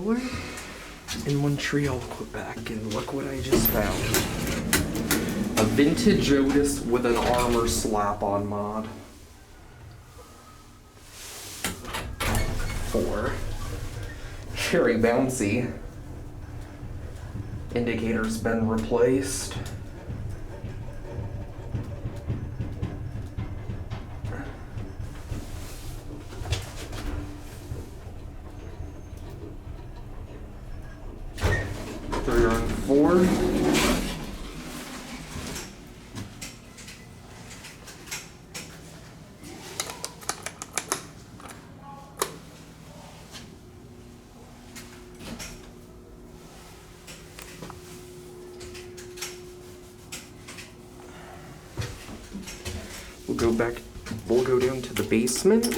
Where? In Montreal, Quebec, and look what I just found. A vintage Otis with an armor slap-on mod. 4. Very bouncy. Indicator's been replaced. Very Run 4. We'll go down to the basement.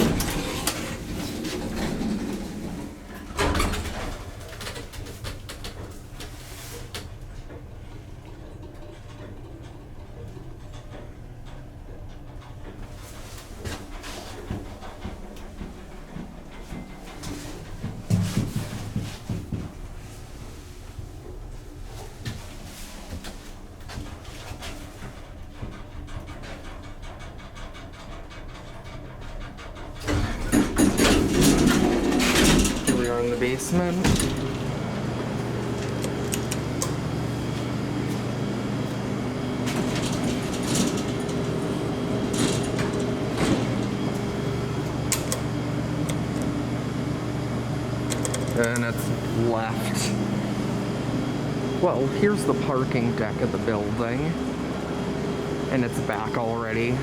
In the basement. And it's left. Well, here's the parking deck of the building. And it's back already.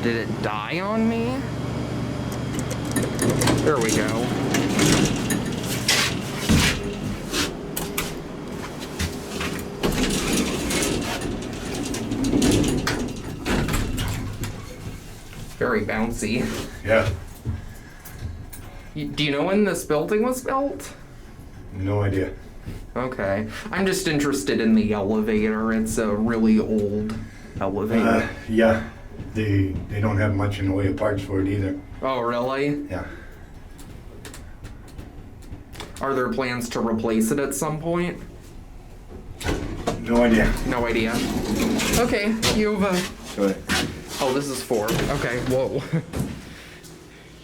Did it die on me? There we go. Very bouncy. Yeah. Do you know when this building was built? No idea. Okay. I'm just interested in the elevator. It's a really old elevator. Yeah. They don't have much in the way of parts for it either. Oh, really? Yeah. Are there plans to replace it at some point? No idea. No idea. Okay, you have Go ahead. Oh, this is 4. Okay, whoa.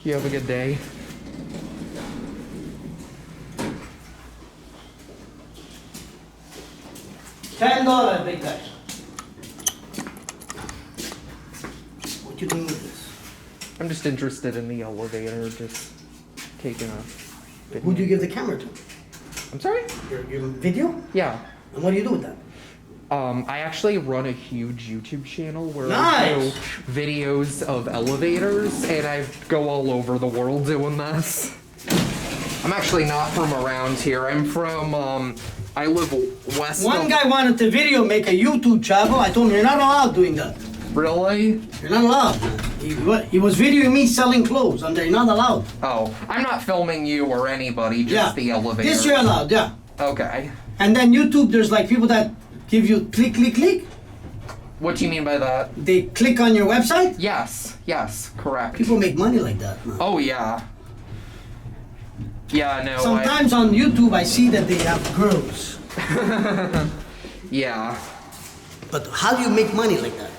You have a good day. $10, big guys. What you doing with this? I'm just interested in the elevator, just taking a video. Who do you give the camera to? I'm sorry? Your video? Yeah. And what do you do with that? I actually run a huge YouTube channel where Nice. I do videos of elevators, and I go all over the world doing this. I'm actually not from around here. I'm from, I live west One of... guy wanted to make a YouTube channel. I told him, you're not allowed doing that. Really? You're not allowed. He was videoing me selling clothes, and they're not allowed. Oh, I'm not filming you or anybody, just the elevator. This you're allowed, yeah. Okay. And then YouTube, there's like people that give you click, click, click. What do you mean by that? They click on your website. Yes, correct. People make money like that, man. Oh, yeah. Yeah, no, Sometimes on YouTube, I see that they have girls. Yeah. But how do you make money like that?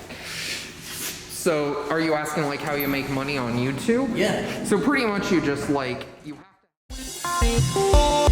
So, are you asking, like, how you make money on YouTube? Yeah. So pretty much you just, like, you have to...